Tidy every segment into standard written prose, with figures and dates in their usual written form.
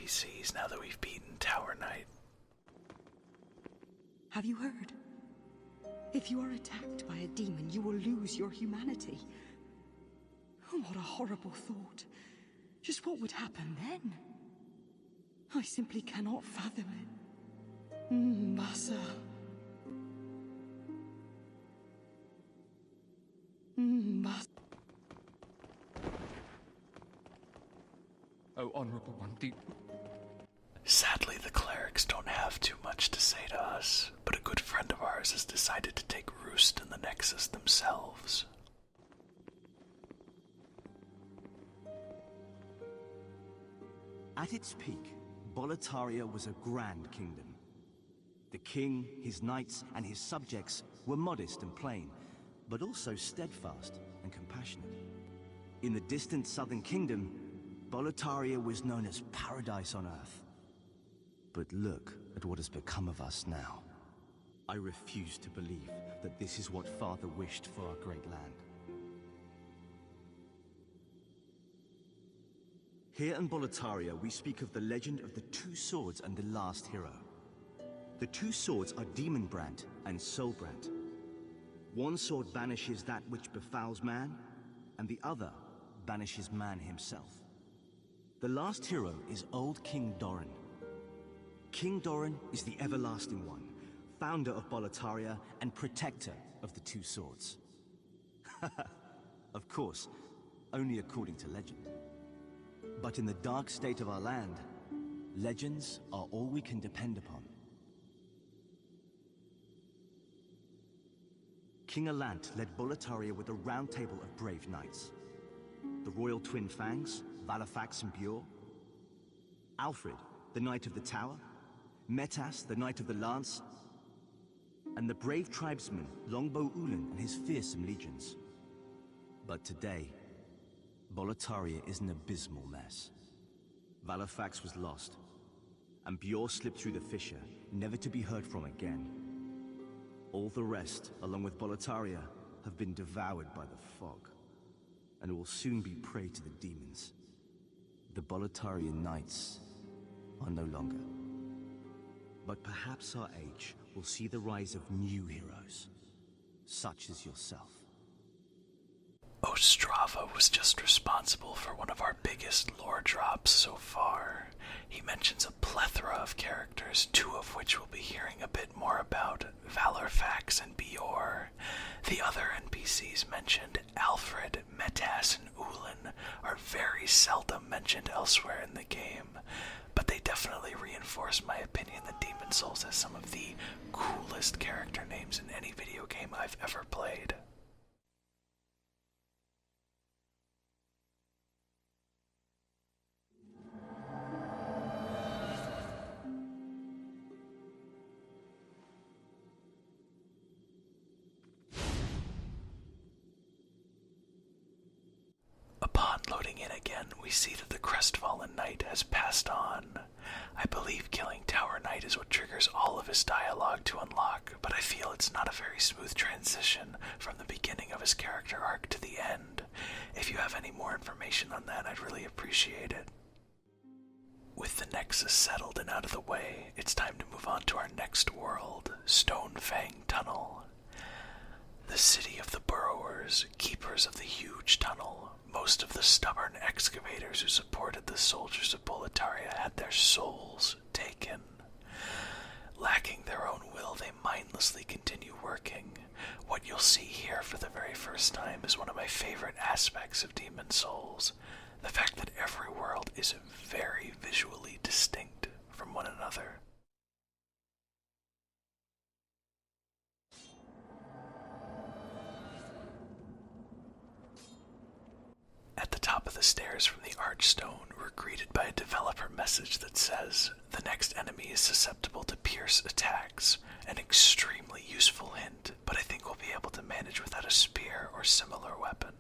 NPCs now that we've beaten Tower Knight. Have you heard? If you are attacked by a demon, you will lose your humanity. Oh, what a horrible thought. Just what would happen then? I simply cannot fathom it. Massa. Massa. Oh, Honorable One, Sadly, the clerics don't have too much to say to us, but a good friend of ours has decided to take roost in the Nexus themselves. At its peak, Boletaria was a grand kingdom. The king, his knights, and his subjects were modest and plain, but also steadfast and compassionate. In the distant southern kingdom, Boletaria was known as paradise on earth. But look at what has become of us now. I refuse to believe that this is what Father wished for our great land. Here in Boletaria, we speak of the legend of the two swords and the last hero. The two swords are Demonbrand and Soulbrand. One sword banishes that which befouls man, and the other banishes man himself. The last hero is old King Doran. King Doran is the Everlasting One, founder of Boletaria and protector of the two swords. Of course, only according to legend. But in the dark state of our land, legends are all we can depend upon. King Alant led Boletaria with a round table of brave knights. The royal twin Fangs, Valafax and Bjor. Alfred, the Knight of the Tower. Metas, the Knight of the Lance. And the brave tribesman, Longbow Ulan and his fearsome legions. But today, Boletaria is an abysmal mess. Valafax was lost, and Bjor slipped through the fissure, never to be heard from again. All the rest, along with Boletaria, have been devoured by the fog, and will soon be prey to the demons. The Boletarian Knights are no longer. But perhaps our age will see the rise of new heroes, such as yourself. Ostrava was just responsible for one of our biggest lore drops so far. He mentions a plethora of characters, two of which we'll be hearing a bit more about, Valorfax and Bjor. The other NPCs mentioned, Alfred, Metas, and Ulan, are very seldom mentioned elsewhere in the game, but they definitely reinforce my opinion that Demon Souls has some of the coolest character names in any video game I've ever played. Upon loading in again, we see that the crestfallen knight has passed on. I believe killing Tower Knight is what triggers all of his dialogue to unlock, but I feel it's not a very smooth transition from the beginning of his character arc to the end. If you have any more information on that, I'd really appreciate it. With the Nexus settled and out of the way, it's time to move on to our next world, Stonefang Tunnel. The city of the burrowers, keepers of the huge tunnel. Most of the stubborn excavators who supported the soldiers of Boletaria had their souls taken. Lacking their own will, they mindlessly continue working. What you'll see here for the very first time is one of my favorite aspects of Demon Souls. The fact that every world is very visually distinct from one another. At the top of the stairs from the Archstone, we're greeted by a developer message that says, the next enemy is susceptible to pierce attacks, an extremely useful hint, but I think we'll be able to manage without a spear or similar weapon.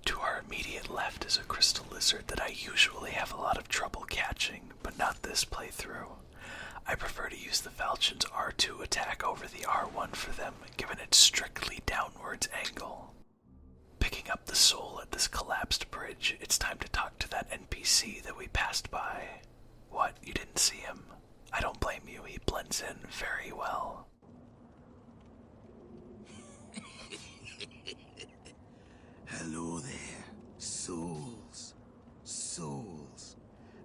To our immediate left is a crystal lizard that I usually have a lot of trouble catching, but not this playthrough. I prefer to use the Falchion's R2 attack over the R1 for them, given its strictly downwards angle. Picking up the soul at about this collapsed bridge, it's time to talk to that NPC that we passed by. What, you didn't see him? I don't blame you, he blends in very well. Hello there, souls. Souls.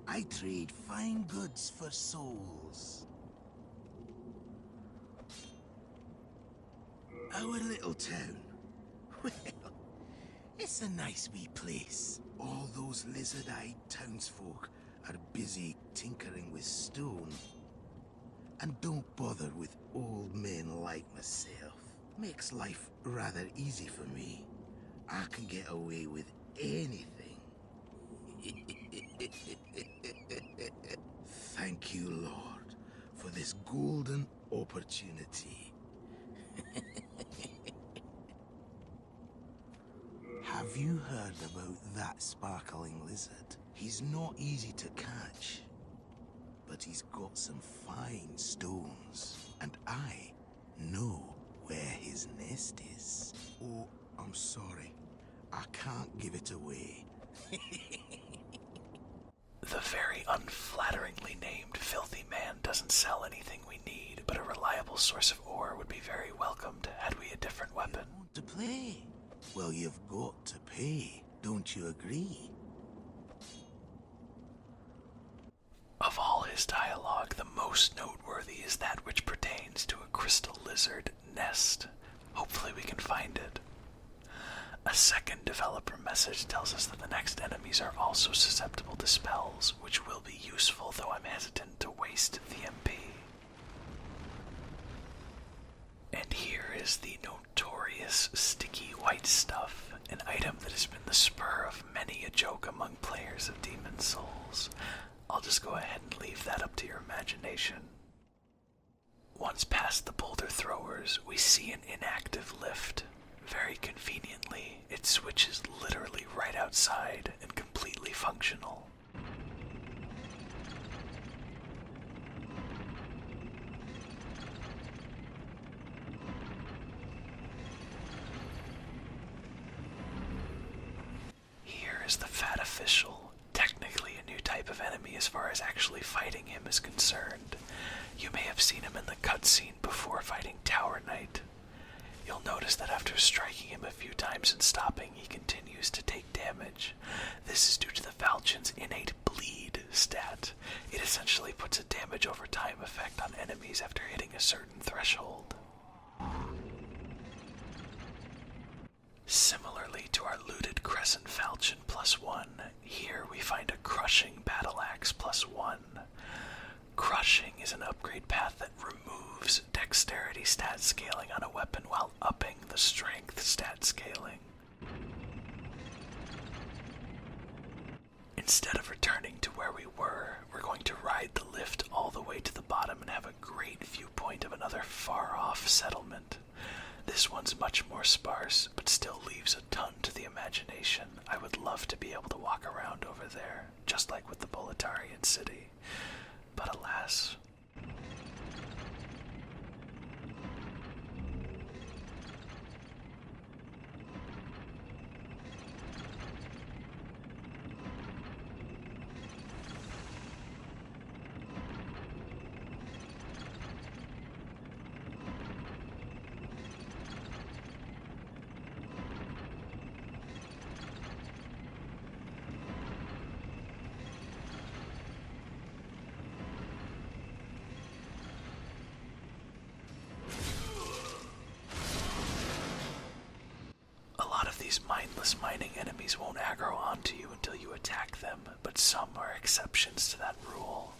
I trade fine goods for souls. Our little town. Well, it's a nice wee place. All those lizard-eyed townsfolk are busy tinkering with stone. And don't bother with old men like myself. Makes life rather easy for me. I can get away with anything. Thank you, Lord, for this golden opportunity. Have you heard about that sparkling lizard? He's not easy to catch, but he's got some fine stones, and I know where his nest is. Oh, I'm sorry. I can't give it away. The very unflatteringly named Filthy Man doesn't sell anything we need, but a reliable source of ore would be very welcomed had we a different weapon. You want to play? Well, you've got to pay. Don't you agree? Of all his dialogue, the most noteworthy is that which pertains to a crystal lizard nest. Hopefully we can find it. A second developer message tells us that the next enemies are also susceptible to spells, which will be useful, though I'm hesitant to waste the MP. And here is the notorious sticky white stuff, an item that has been the spur of many a joke among players of Demon Souls. I'll just go ahead and leave that up to your imagination. Once past the boulder throwers, we see an inactive lift. Very conveniently, it switches literally right outside and completely functional. Here is the Fat Official, technically a new type of enemy as far as actually fighting him is concerned. You may have seen him in the cutscene before fighting Tower Knight. You'll notice that after striking him a few times and stopping, he continues to take damage. This is due to the Falchion's innate bleed stat. It essentially puts a damage over time effect on enemies after hitting a certain threshold. Similarly to our looted Crescent Falchion +1, here we find a Crushing Battle Axe +1. Crushing is an upgrade path that removes dexterity stat scaling on a weapon while upping the strength stat scaling. Instead of returning to where we were, we're going to ride the lift all the way to the bottom and have a great viewpoint of another far-off settlement. This one's much more sparse, but still leaves a ton to the imagination. I would love to be able to walk around over there, just like with the Boletarian city. But alas. These mindless mining enemies won't aggro onto you until you attack them, but some are exceptions to that rule.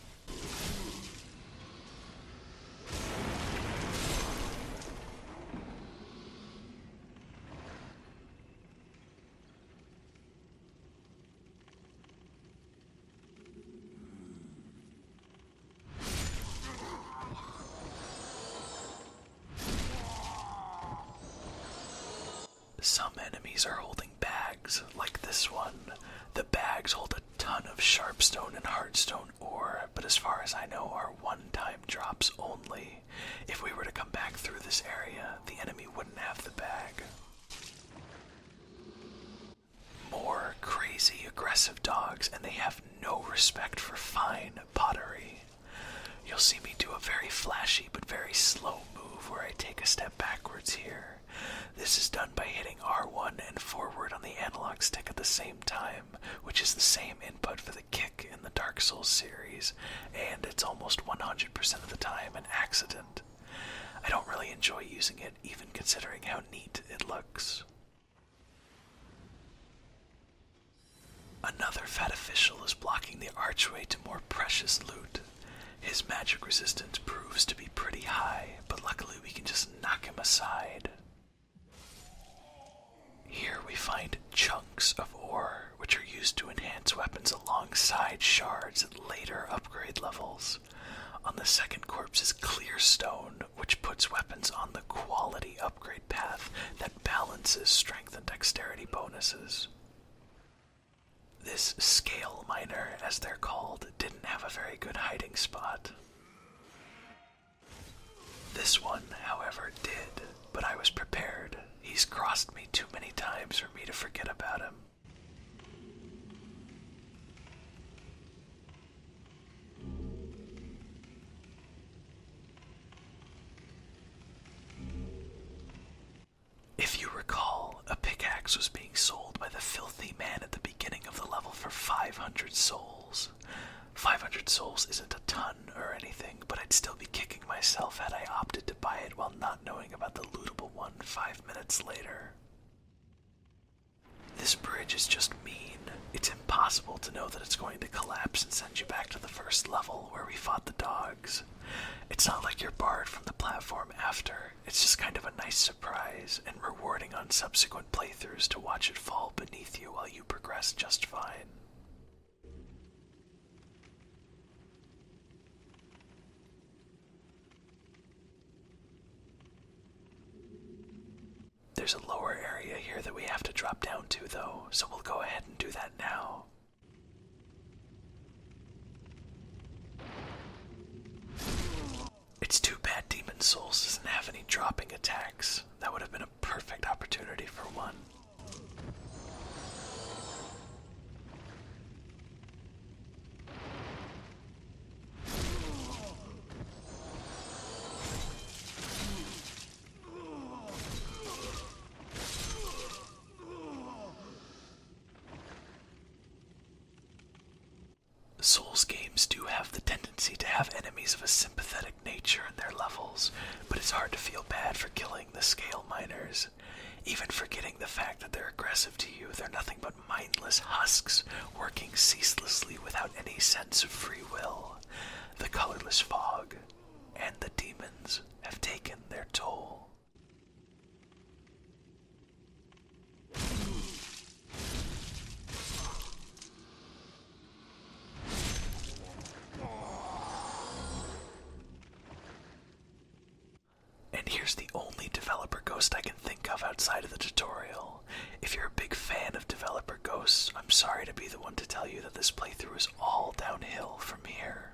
Some enemies are holding bags, like this one. The bags hold a ton of sharpstone and hardstone ore, but as far as I know are one-time drops only. If we were to come back through this area, the enemy wouldn't have the bag. More respect for fine pottery. You'll see me do a very flashy but very slow move where I take a step backwards here. This is done by hitting R1 and forward on the analog stick at the same time, which is the same input for the kick in the Dark Souls series, and it's almost 100% of the time an accident. I don't really enjoy using it, even considering how neat it looks. Another fat official is blocking the archway to more precious loot. His magic resistance proves to be pretty high, but luckily we can just knock him aside. Here we find chunks of ore, which are used to enhance weapons alongside shards at later upgrade levels. On the second corpse is clear stone, which puts weapons on the quality upgrade path that balances strength and dexterity bonuses. This scale miner, as they're called, didn't have a very good hiding spot. This one, however, did, but I was prepared. He's crossed me too many times for me to forget about him. If you recall, a pickaxe was being sold by the filthy man at the beginning of the level for 500 souls. 500 souls isn't a ton or anything, but I'd still be kicking myself had I opted to buy it while not knowing about the lootable one 5 minutes later. This bridge is just mean. It's impossible to know that it's going to collapse and send you back to the first level where we fought the dogs. It's not like you're barred from the platform after. It's just kind of a nice surprise and rewarding on subsequent playthroughs to watch it fall beneath you while you progress just fine. There's a lower area here that we have to drop down to though, so we'll go ahead and do that now. It's too bad Demon Souls doesn't have any dropping attacks. That would have been a perfect opportunity for one. Souls games do have the tendency to have enemies of a sympathetic nature in their levels, but it's hard to feel bad for killing the scale miners. Even forgetting the fact that they're aggressive to you, they're nothing but mindless husks, working ceaselessly without any sense of free will. The colorless fog and the demons have taken their toll. And here's the only developer ghost I can think of outside of the tutorial. If you're a big fan of developer ghosts, I'm sorry to be the one to tell you that this playthrough is all downhill from here.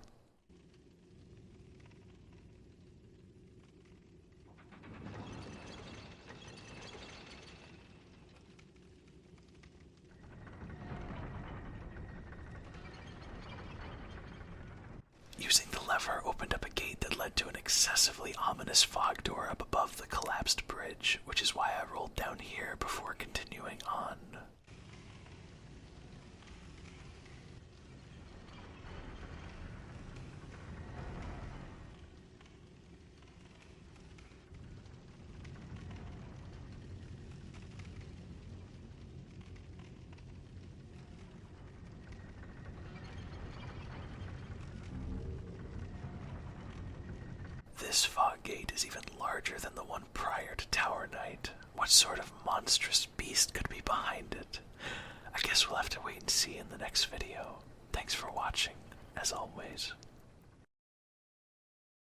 Using the lever opened up a gate that led to an excessively ominous fog door up above the collapsed bridge, which is why I rolled down here before continuing on. This fog gate is even larger than the one prior to Tower Knight. What sort of monstrous beast could be behind it? I guess we'll have to wait and see in the next video. Thanks for watching, as always.